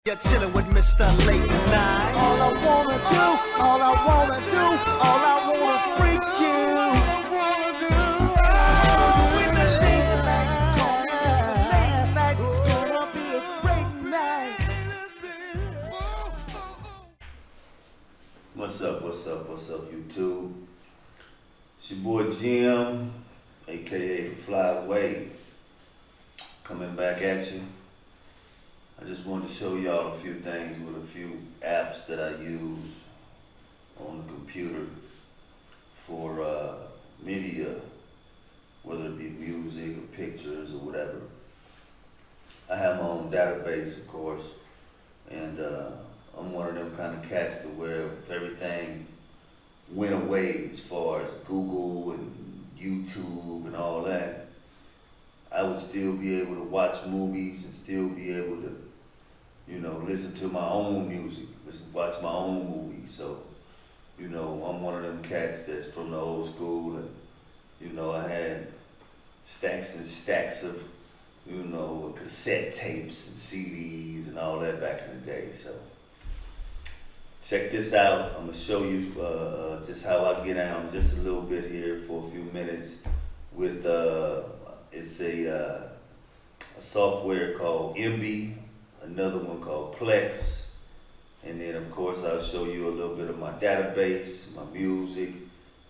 You're chilling with Mr. Late Night. All I wanna do, all I wanna do, all I wanna freak you. Oh, in the late night, call me Mr. Late Night. It's gonna be a great night. What's up, YouTube? It's your boy Jim, aka Flyway, coming back at you. I just wanted to show y'all a few things with a few apps that I use on the computer for media, whether it be music or pictures or whatever. I have my own database, of course, and I'm one of them kind of cats to where if everything went away as far as Google and YouTube and all that, I would still be able to watch movies and still be able to, listen to my own music, watch my own movies. So, I'm one of them cats that's from the old school, and, I had stacks and stacks of, cassette tapes and CDs and all that back in the day. So, check this out. I'm gonna show you just how I get down just a little bit here for a few minutes with, it's a software called Emby, another one called Plex, and then of course I'll show you a little bit of my database, my music,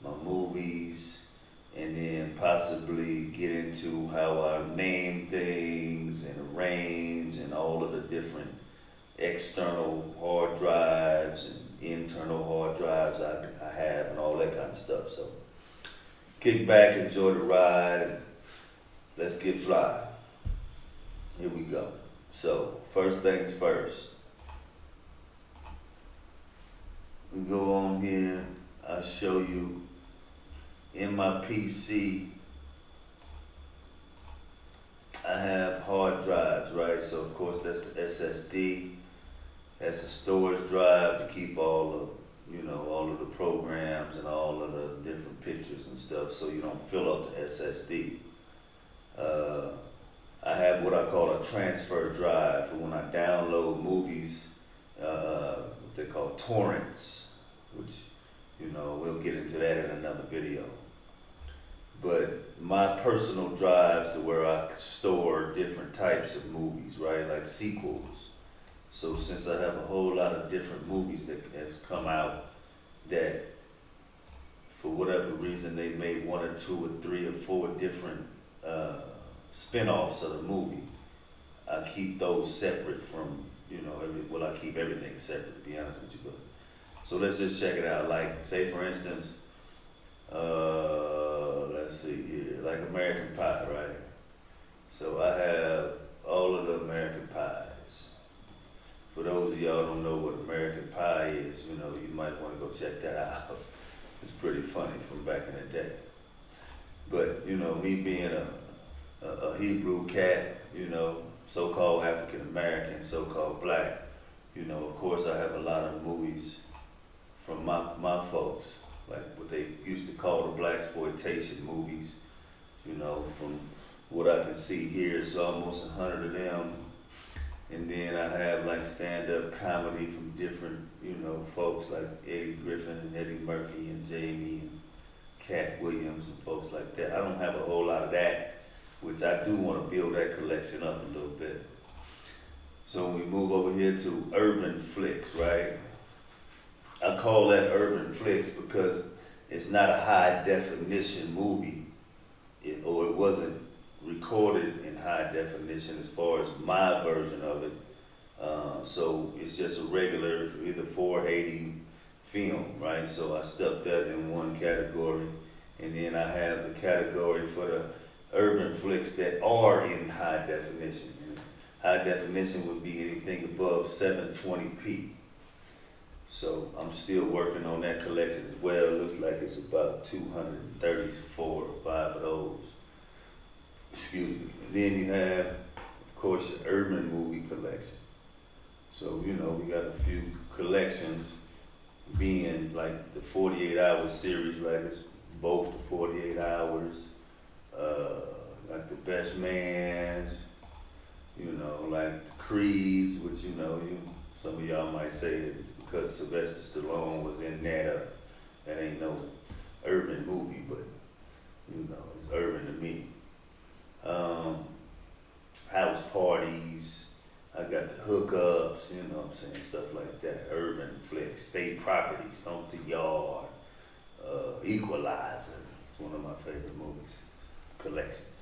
my movies, and then possibly get into how I name things and arrange and all of the different external hard drives and internal hard drives I have and all that kind of stuff. So kick back, enjoy the ride, and let's get fly. Here we go. So first things first, we go on here. I'll show you in my PC I have hard drives, right? So of course that's the SSD. That's a storage drive to keep all of all of the programs and all of the different pictures and stuff, so you don't fill up the SSD. I have what I call a transfer drive for when I download movies, what they call torrents, which, we'll get into that in another video. But my personal drives to where I store different types of movies, right, like sequels. So since I have a whole lot of different movies that has come out that for whatever reason they made 1 or 2 or 3 or 4 different spin-offs of the movie, I keep those separate from, I keep everything separate, to be honest with you. But so let's just check it out. Like, say for instance, let's see here, like American Pie, right? So I have all of the American Pies. For those of y'all who don't know what American Pie is, you might want to go check that out. It's pretty funny from back in the day. But, me being a Hebrew cat, so-called African American, so-called black, of course I have a lot of movies from my folks, like what they used to call the blaxploitation movies, from what I can see here, it's almost 100 of them. And then I have like stand-up comedy from different, folks like Eddie Griffin and Eddie Murphy and Jamie and Cat Williams and folks like that. I don't have a whole lot of that, which I do want to build that collection up a little bit. So when we move over here to urban flicks, right? I call that urban flicks because it's not a high definition movie, or it wasn't recorded in high definition as far as my version of it. So it's just a regular, either 480 film, right? So I stuck that in one category, and then I have the category for the urban flicks that are in high definition. High definition would be anything above 720p. So I'm still working on that collection as well. It looks like it's about 234 or 5 of those. Excuse me. And then you have, of course, your urban movie collection. So, we got a few collections being like the 48-hour series, like it's both the 48 hours, like the Best Man, like the Creeds, which some of y'all might say that because Sylvester Stallone was in that ain't no urban movie, but it's urban to me. House parties, I got the hookups, stuff like that. Urban flicks, state property, Stomp the Yard, Equalizer. It's one of my favorite movies, collections.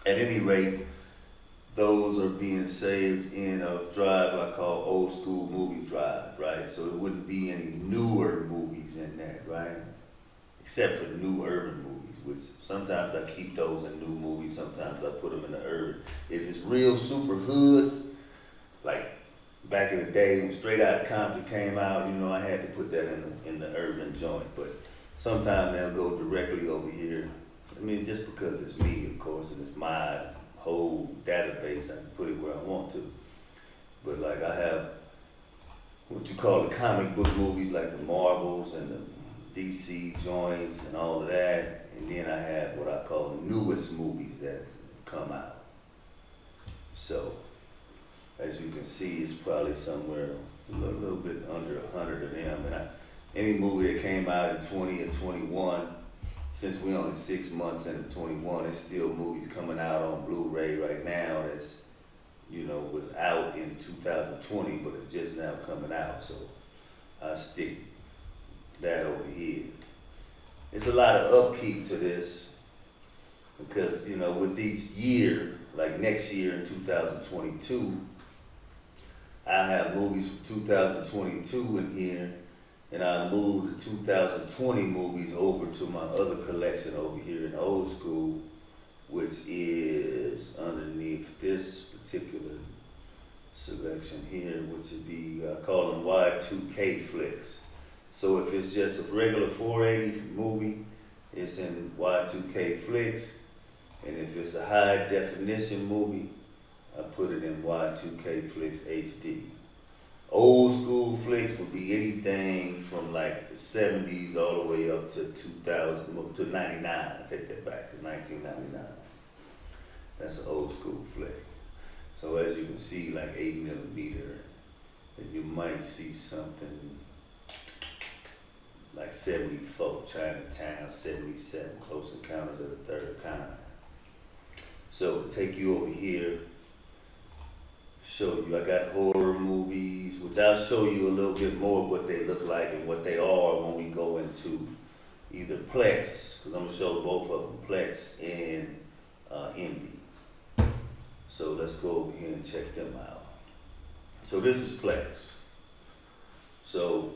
At any rate, those are being saved in a drive I call Old School Movie Drive, right? So there wouldn't be any newer movies in that, right? Except for new urban movies, which sometimes I keep those in new movies, sometimes I put them in the urban. If it's real super hood, like back in the day when Straight Outta Compton came out, I had to put that in the urban joint. But sometimes they'll go directly over here. Just because it's me, of course, and it's my whole database, I can put it where I want to. But like I have what you call the comic book movies, like the Marvels and the DC joints and all of that. And then I have what I call the newest movies that come out. So, as you can see, it's probably somewhere a little bit under 100 of them. And any movie that came out in 20 or 21, since we're only 6 months into 21, there's still movies coming out on Blu-ray right now that's, was out in 2020, but it's just now coming out. So I stick that over here. It's a lot of upkeep to this because, with each year, like next year in 2022, I have movies from 2022 in here, and I moved the 2020 movies over to my other collection over here in Old School, which is underneath this particular selection here, which would be, I call them Y2K flicks. So if it's just a regular 480 movie, it's in Y2K flicks. And if it's a high definition movie, I put it in Y2K flicks HD. Old school flicks would be anything from like the 70s all the way up to 2000, to 99. I take that back to 1999. That's an old school flick. So as you can see, like 8mm, and you might see something like 74, Chinatown, 77, Close Encounters of the Third Kind. So take you over here, show you, I got horror movies, which I'll show you a little bit more of what they look like and what they are when we go into either Plex, because I'm gonna show both of them, Plex and Emby. So let's go over here and check them out. So this is Plex. So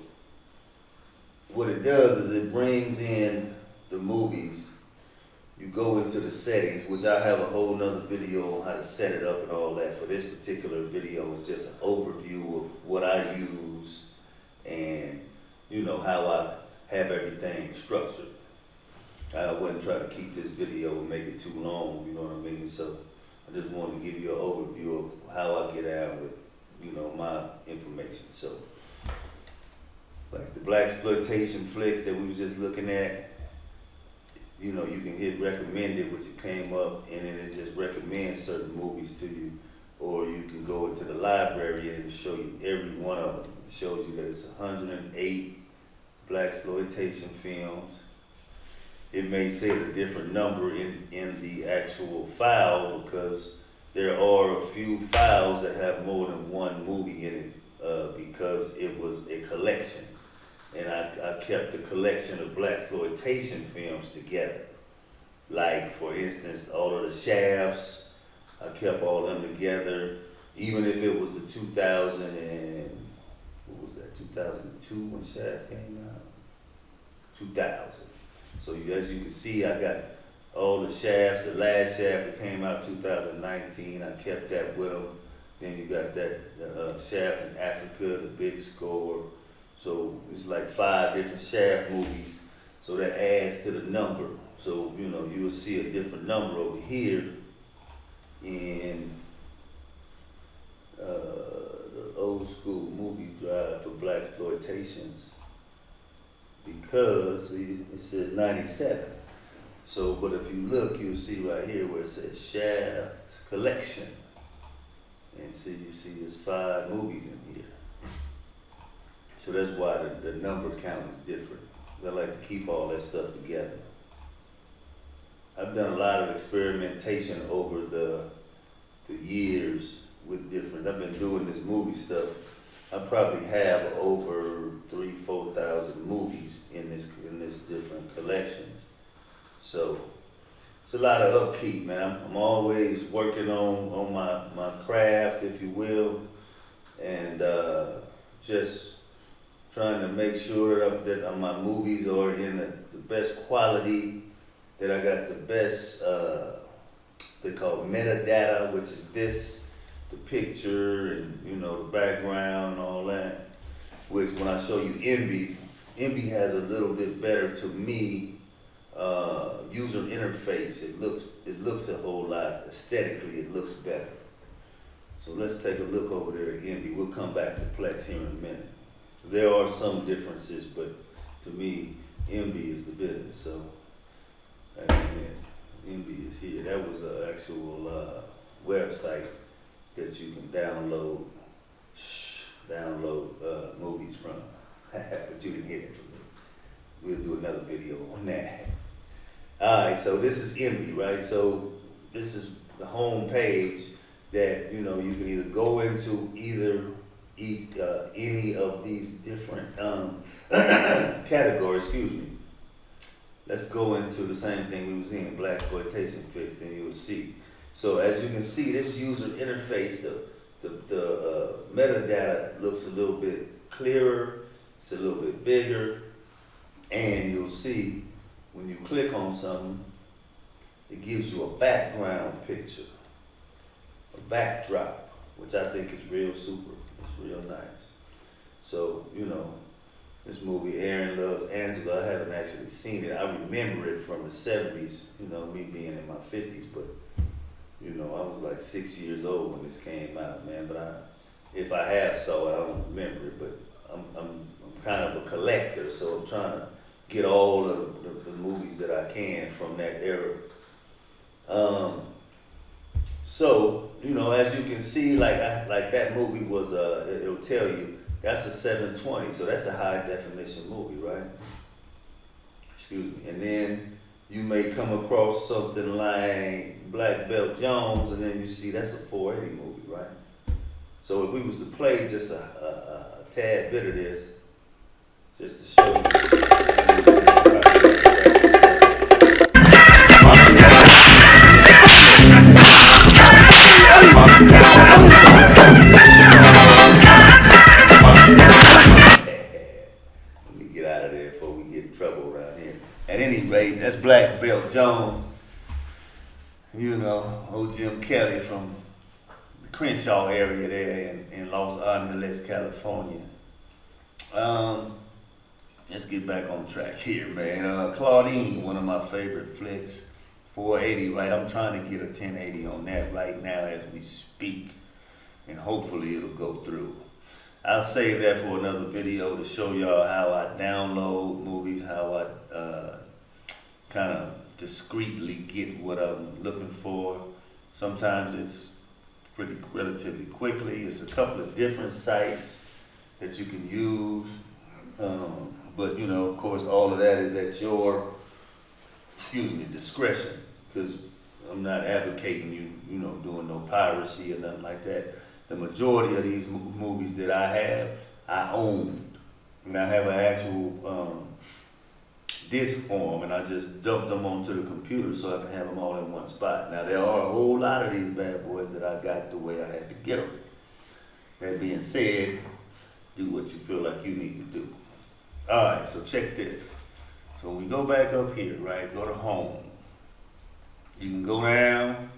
what it does is it brings in the movies. You go into the settings, which I have a whole nother video on how to set it up and all that. For this particular video, it's just an overview of what I use and how I have everything structured. I wouldn't try to keep this video and make it too long, you know what I mean? So I just wanted to give you an overview of how I get out with, my information. So, like the blaxploitation flicks that we was just looking at, you can hit recommended, which it came up, and then it just recommends certain movies to you. Or you can go into the library and it'll show you every one of them. It shows you that it's 108 blaxploitation films. It may say a different number in the actual file because there are a few files that have more than one movie in it because it was a collection. And I kept a collection of blaxploitation films together. Like, for instance, all of the Shafts, I kept all them together. Even if it was the 2000 and, what was that, 2002 when Shaft came out? 2000. So as you can see, I got all the Shafts, the last Shaft that came out 2019, I kept that with them. Then you got that Shaft in Africa, the Big Score. So it's like 5 different Shaft movies. So that adds to the number. So, you will see a different number over here in the Old School Movie Drive for blaxploitations because it says 97. So, but if you look, you'll see right here where it says Shaft Collection. And And see, you see there's 5 movies in here. So that's why the number count is different. I like to keep all that stuff together. I've done a lot of experimentation over the years with different, I've been doing this movie stuff. I probably have over 3,000-4,000 movies in this different collections. So it's a lot of upkeep, man. I'm always working on my craft, if you will, and just trying to make sure that my movies are in the best quality, that I got the best, they call it metadata, which is this, the picture and, you know, the background and all that, which when I show you Emby has a little bit better, to me, user interface. It looks a whole lot, aesthetically it looks better. So let's take a look over there at Emby. We'll come back to Plex here in a minute. There are some differences, but to me, Emby is the business. So, Emby is here. That was an actual website that you can download movies from. But you didn't hear it from me. We'll do another video on that. All right, so this is Emby, right? So this is the home page that, you know, you can either go into any of these different categories, excuse me. Let's go into the same thing we was in, blaxploitation fixed, and you'll see. So as you can see, this user interface, the metadata looks a little bit clearer, it's a little bit bigger, and you'll see when you click on something, it gives you a background picture, a backdrop, which I think is real super. It's real nice. So, you know, this movie, Aaron Loves Angela, I haven't actually seen it. I remember it from the 70s, you know, me being in my 50s, but, you know, I was like 6 years old when this came out, man. But if I have saw it, I don't remember it, but I'm kind of a collector, so I'm trying to get all of the movies that I can from that era. So, you know, as you can see, like that movie was, it'll tell you, that's a 720, so that's a high definition movie, right? Excuse me. And then you may come across something like Black Belt Jones, and then you see that's a 480 movie, right? So if we was to play just a tad bit of this, just to show you. Let me get out of there before we get in trouble around here. At any rate, that's Black Belt Jones. You know, old Jim Kelly from the Crenshaw area there in Los Angeles, California. Let's get back on track here, man. Claudine, one of my favorite flicks. 480, right? I'm trying to get a 1080 on that right now as we speak, and hopefully it'll go through. I'll save that for another video to show y'all how I download movies, how I kind of discreetly get what I'm looking for. Sometimes it's relatively quickly. It's a couple of different sites that you can use, but you know, of course, all of that is at your discretion, because I'm not advocating you know, doing no piracy or nothing like that. The majority of these movies that I have, I owned, and I have an actual disc form, and I just dumped them onto the computer so I can have them all in one spot. Now there are a whole lot of these bad boys that I got the way I had to get them. That being said, do what you feel like you need to do. All right, so check this. So we go back up here, right? Go to home. You can go down,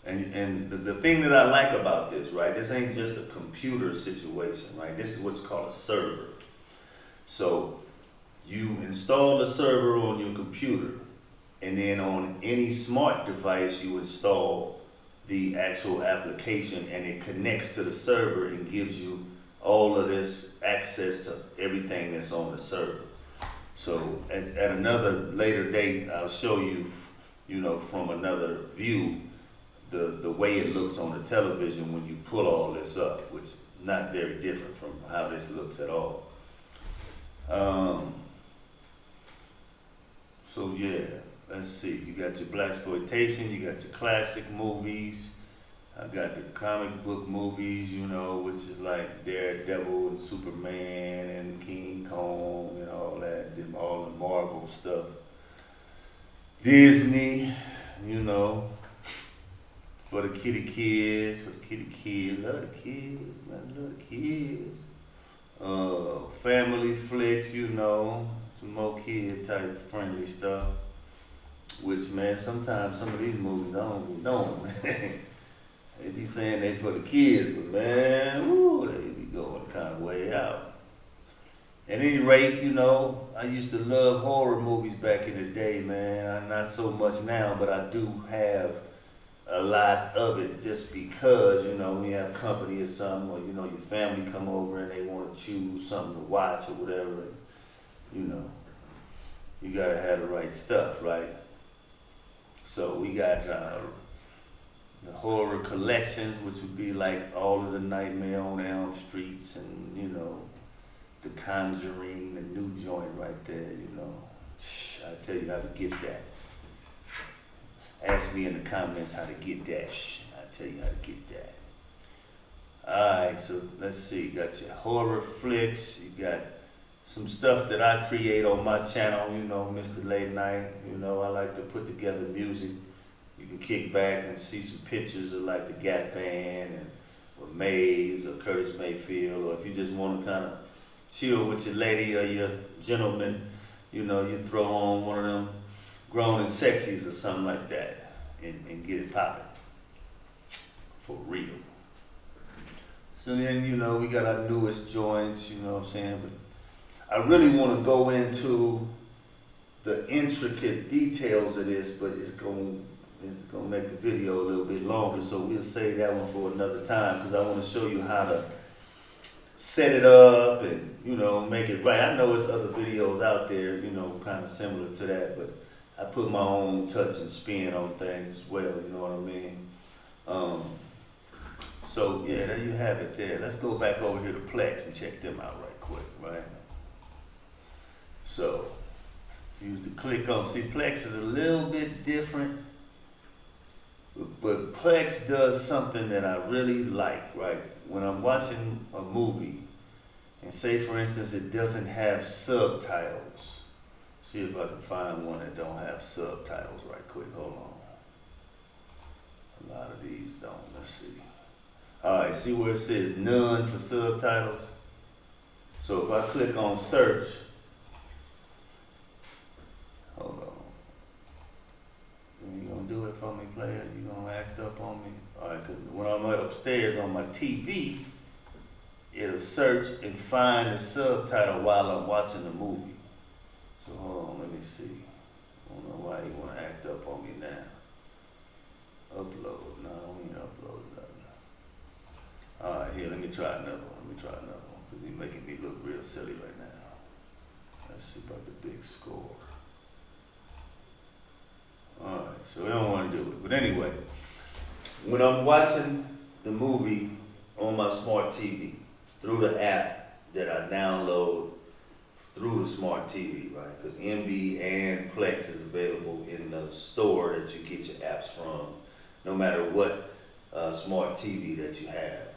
and the thing that I like about this, right? This ain't just a computer situation, right? This is what's called a server. So you install the server on your computer, and then on any smart device you install the actual application, and it connects to the server and gives you all of this access to everything that's on the server. So at another later date, I'll show you, you know, from another view. the way it looks on the television when you pull all this up, which is not very different from how this looks at all. So yeah, let's see. You got your blaxploitation, you got your classic movies. I got the comic book movies, you know, which is like Daredevil and Superman and King Kong and all that, then all the Marvel stuff. Disney, you know, for the kitty kids, love the kids, man, love the kids. Family flicks, you know, some more kid type friendly stuff. Which, man, sometimes some of these movies I don't even know, man. They be saying they for the kids, but man, woo, they be going kind of way out. At any rate, you know, I used to love horror movies back in the day, man. Not so much now, but I do have a lot of it just because, you know, when you have company or something, or, you know, your family come over and they want to choose something to watch or whatever, you know, you gotta have the right stuff, right? So we got the horror collections, which would be like all of the Nightmare on Elm Streets and, you know, the Conjuring, the new joint right there, you know. I tell you how to get that. Ask me in the comments how to get that. I tell you how to get that. Alright, so let's see. You got your horror flicks. You got some stuff that I create on my channel, you know, Mr. Late Night. You know, I like to put together music. You can kick back and see some pictures of like the Gap Band and or Maze or Curtis Mayfield, or if you just want to kind of chill with your lady or your gentleman, you know, you throw on one of them Grown and Sexies or something like that and get it popping for real. So then, you know, we got our newest joints, you know what I'm saying? But I really want to go into the intricate details of this, but it's going to make the video a little bit longer, so we'll save that one for another time because I want to show you how to set it up and, you know, make it right. I know there's other videos out there, you know, kind of similar to that, but I put my own touch and spin on things as well, you know what I mean? So yeah, there you have it there. Let's go back over here to Plex and check them out right quick, right? So, if you was to click on, see, Plex is a little bit different, but Plex does something that I really like, right? When I'm watching a movie, and say for instance it doesn't have subtitles. See if I can find one that don't have subtitles right quick, hold on. A lot of these don't, let's see. Alright, see where it says none for subtitles? So if I click on search, hold on. You gonna do it for me, player? You gonna act up on me? Alright, because when I'm upstairs on my TV, it'll search and find the subtitle while I'm watching the movie. So hold on, let me see. I don't know why you wanna act up on me now. Upload, no, I don't mean upload nothing. Alright, here, let me try another one, because he's making me look real silly right now. Let's see about the big score. Alright, so we don't want to do it. But anyway, when I'm watching the movie on my smart TV, through the app that I download through the smart TV, right? Because Emby and Plex is available in the store that you get your apps from, no matter what smart TV that you have.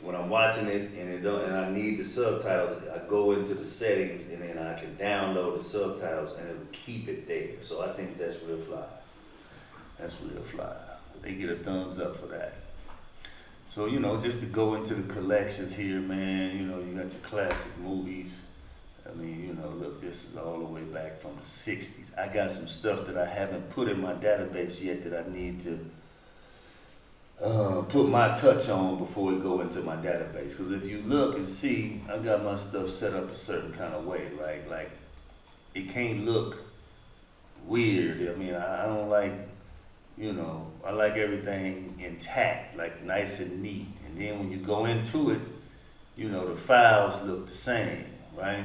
When I'm watching it and I need the subtitles, I go into the settings and then I can download the subtitles and it'll keep it there. So I think that's real fly. That's real fly. They get a thumbs up for that. So, you know, just to go into the collections here, man, you know, you got your classic movies. I mean, you know, look, this is all the way back from the 60s. I got some stuff that I haven't put in my database yet that I need to put my touch on before we go into my database. Because if you look and see, I got my stuff set up a certain kind of way, right? Like, it can't look weird. I mean, I don't like, you know, I like everything intact, like nice and neat. And then when you go into it, you know, the files look the same, right?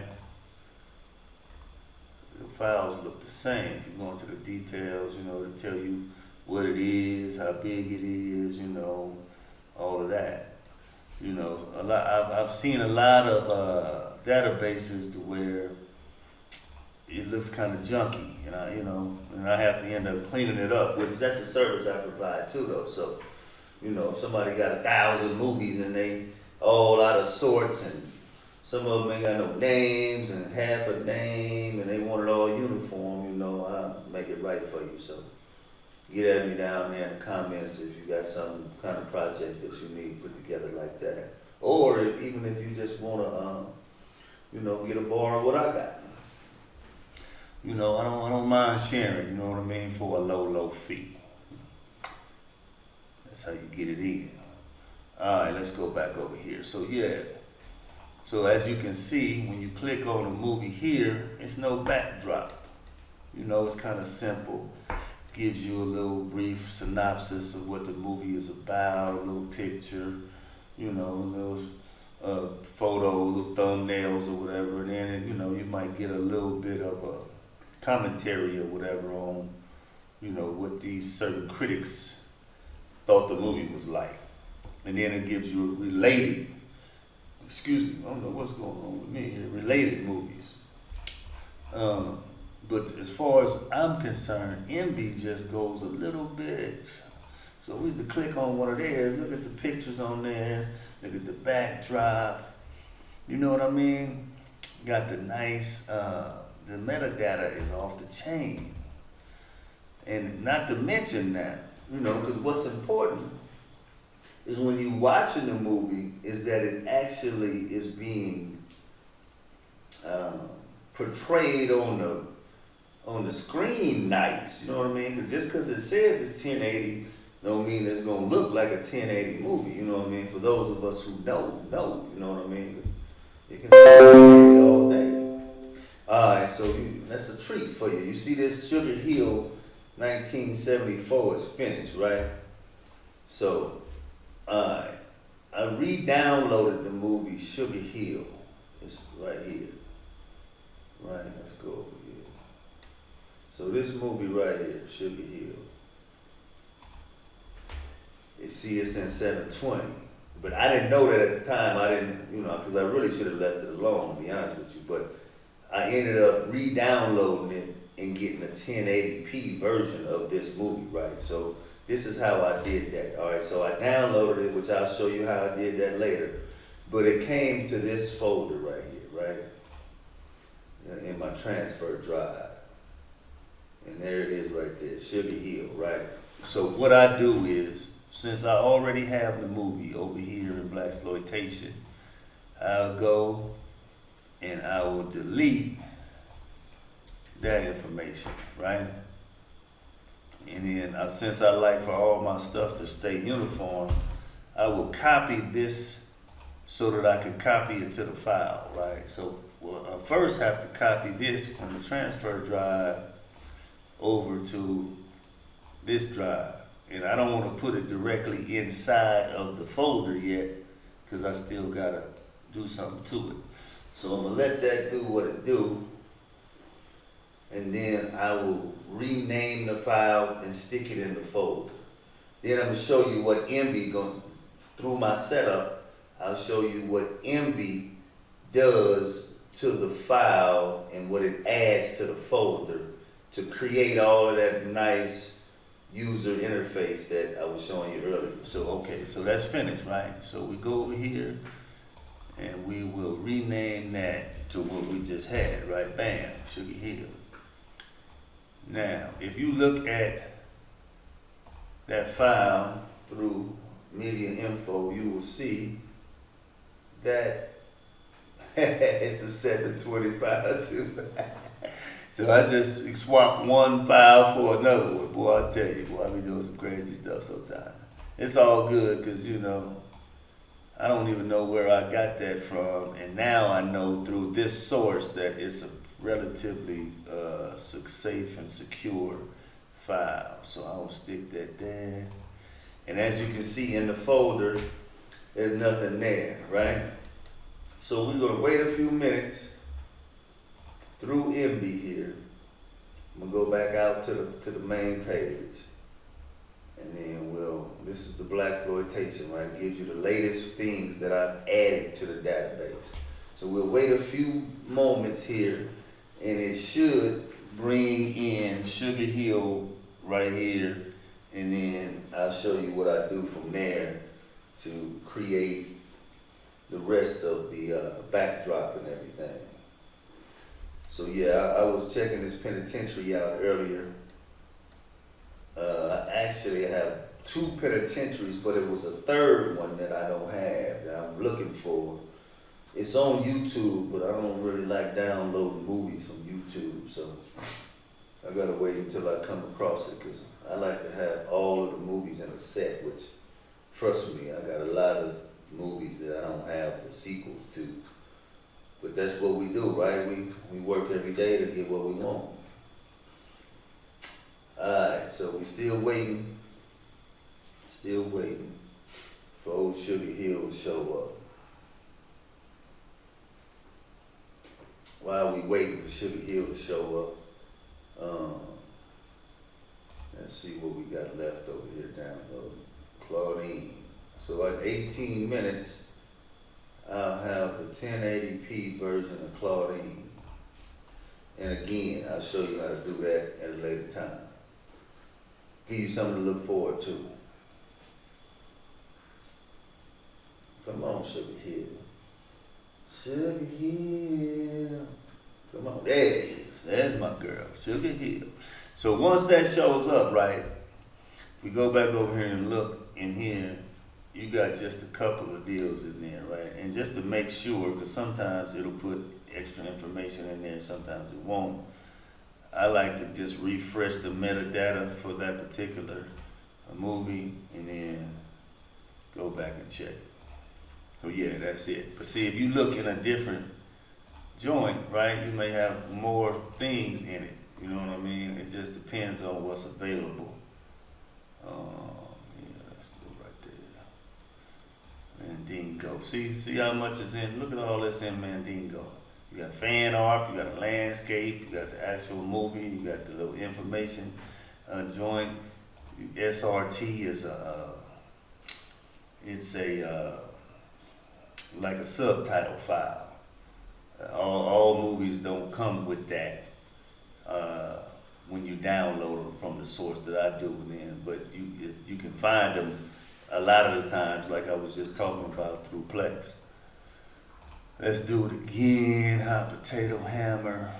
The files look the same. If you go into the details, you know, it'll tell you what it is, how big it is, you know, all of that. You know, I've seen a lot of databases to where it looks kind of junky, and I have to end up cleaning it up, which that's a service I provide too, though. So, you know, if somebody got 1,000 movies and they all out of sorts, and some of them ain't got no names and half a name, and they want it all uniform, you know, I'll make it right for you. So, get at me down there in the comments if you got some kind of project that you need put together like that, or even if you just wanna, you know, get a bar of what I got. You know, I don't mind sharing, you know what I mean, for a low fee. That's how you get it in. Alright, let's go back over here. So yeah. So as you can see, when you click on the movie here, it's no backdrop. You know, it's kind of simple. Gives you a little brief synopsis of what the movie is about, a little picture, you know, a little photo, little thumbnails or whatever, and then, you know, you might get a little bit of a commentary or whatever on, you know, what these certain critics thought the movie was like. And then it gives you related, I don't know what's going on with me here, related movies. But as far as I'm concerned, Emby just goes a little bit. So we used to click on one of theirs, look at the pictures on theirs, look at the backdrop. You know what I mean? Got the nice, the metadata is off the chain. And not to mention that, you know, because what's important is when you watching the movie is that it actually is being portrayed on the screen nice, you know what I mean? Because just because it says it's 1080 don't mean it's gonna look like a 1080 movie, you know what I mean? For those of us who know, you know what I mean? You can see it all day. Alright, so that's a treat for you. You see this Sugar Hill 1974 is finished, right? So, I re-downloaded the movie Sugar Hill. It's right here. Right, let's go over here. So this movie right here, Sugar Hill. It's in 720. But I didn't know that at the time. I didn't, you know, because I really should have left it alone, to be honest with you. But I ended up re-downloading it and getting a 1080p version of this movie, right? So this is how I did that, all right? So I downloaded it, which I'll show you how I did that later. But it came to this folder right here, right? In my transfer drive. And there it is right there, Sugar Hill, right? So what I do is, since I already have the movie over here in Blaxploitation, I'll go and I will delete that information, right? And then since I like for all my stuff to stay uniform, I will copy this so that I can copy it to the file, right? So I first have to copy this from the transfer drive over to this drive. And I don't want to put it directly inside of the folder yet because I still got to do something to it. So I'm going to let that do what it do. And then I will rename the file and stick it in the folder. Then I'm going to show you what Emby, through my setup, I'll show you what Emby does to the file and what it adds to the folder to create all of that nice user interface that I was showing you earlier. So, okay, so that's finished, right? So we go over here and we will rename that to what we just had, right? Bam, Sugar Hill. Now, if you look at that file through media info, you will see that it's a 725 too. So I just swapped one file for another one. Boy, I tell you, boy, I be doing some crazy stuff sometimes. It's all good because, you know, I don't even know where I got that from. And now I know through this source that it's a relatively safe and secure file. So I will stick that there. And as you can see in the folder, there's nothing there, right? So we're going to wait a few minutes through Emby here. I'm going to go back out to the main page. And then this is the blaxploitation, right? It gives you the latest things that I've added to the database. So we'll wait a few moments here, and it should bring in Sugar Hill right here, and then I'll show you what I do from there to create the rest of the backdrop and everything. So yeah, I was checking this penitentiary out earlier. I actually have 2 penitentiaries, but it was a third one that I don't have that I'm looking for. It's on YouTube, but I don't really like downloading movies from YouTube, so I gotta wait until I come across it, because I like to have all of the movies in a set, which, trust me, I got a lot of movies that I don't have the sequels to. But that's what we do, right? We work every day to get what we want. Alright, so we still waiting for old Sugar Hill to show up. While we waiting for Sugar Hill to show up, let's see what we got left over here downloading. Claudine. So at 18 minutes, I'll have the 1080p version of Claudine. And again, I'll show you how to do that at a later time. Give you something to look forward to. Come on, Sugar Hill. Sugar Hill. Come on. There it is. There's my girl, Sugar Hill. So once that shows up, right, if we go back over here and look in here, you got just a couple of deals in there, right? And just to make sure, because sometimes it'll put extra information in there, sometimes it won't. I like to just refresh the metadata for that particular movie and then go back and check it. So yeah, that's it. But see, if you look in a different joint, right, you may have more things in it. You know what I mean? It just depends on what's available. Yeah, let's go right there. Mandingo. See how much is in? Look at all this in Mandingo. You got fan art, you got a landscape, you got the actual movie, you got the little information joint. SRT is it's a like a subtitle file. All movies don't come with that when you download them from the source that I do then, but you can find them a lot of the times, like I was just talking about, through Plex. Let's do it again. Hot potato hammer.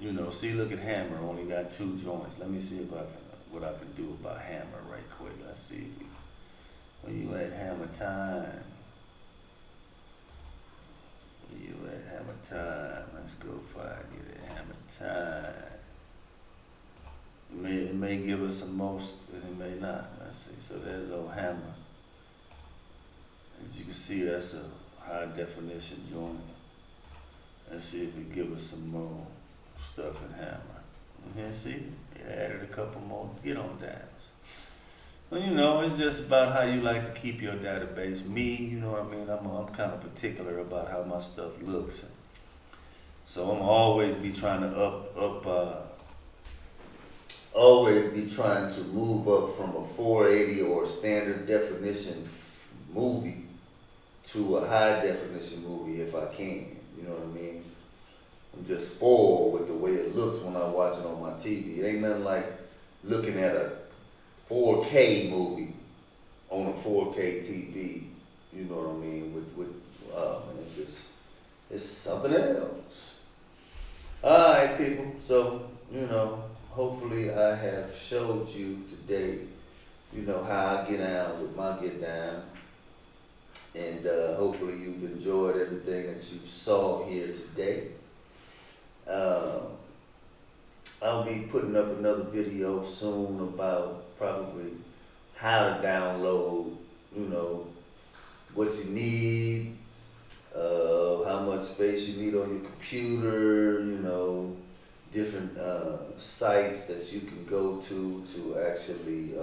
You know, see, look at hammer. Only got 2 joints. Let me see if what I can do about hammer right quick. Let's see. Where you at, hammer time? Where you at, hammer time? Let's go find you at hammer time. It may give us some most, and it may not. Let's see. So there's old hammer. As you can see, that's a high definition joint. Let's see if it gives us some more stuff in hammer. And see, it added a couple more. Get on down. Well, you know, it's just about how you like to keep your database. Me, you know what I mean? I'm kind of particular about how my stuff looks. So I'm always be trying to always be trying to move up from a 480 or a standard definition movie to a high definition movie if I can. You know what I mean? I'm just spoiled with the way it looks when I watch it on my TV. It ain't nothing like looking at a 4K movie on a 4K TV. You know what I mean? Man, it's something else. All right, people. So, you know, hopefully I have showed you today, you know, how I get down with my get down. And hopefully you've enjoyed everything that you saw here today. I'll be putting up another video soon about probably how to download, you know, what you need, how much space you need on your computer, you know, different sites that you can go to actually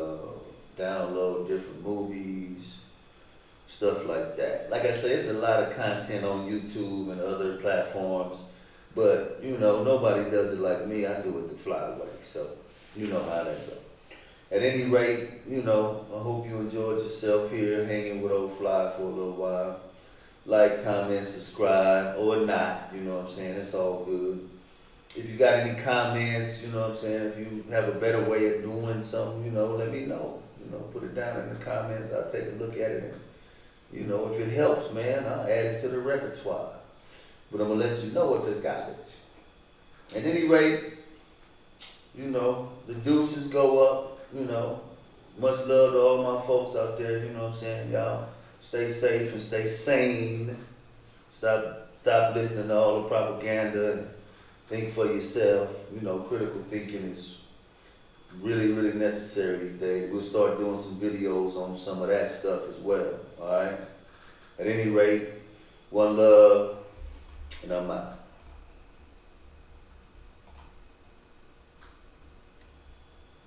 download different movies. Stuff like that. Like I say, it's a lot of content on YouTube and other platforms, but you know, nobody does it like me. I do it the fly way, so you know how that goes. At any rate, you know, I hope you enjoyed yourself here, hanging with Old Fly for a little while. Like, comment, subscribe, or not, you know what I'm saying? It's all good. If you got any comments, you know what I'm saying? If you have a better way of doing something, you know, let me know. You know, put it down in the comments. I'll take a look at it. And, you know, if it helps, man, I'll add it to the repertoire. But I'm going to let you know if it's garbage. At any rate, you know, the deuces go up, you know. Much love to all my folks out there, you know what I'm saying? Y'all stay safe and stay sane. Stop listening to all the propaganda and think for yourself. You know, critical thinking is really, really necessary these days. We'll start doing some videos on some of that stuff as well, alright? At any rate, one love, and I'm out.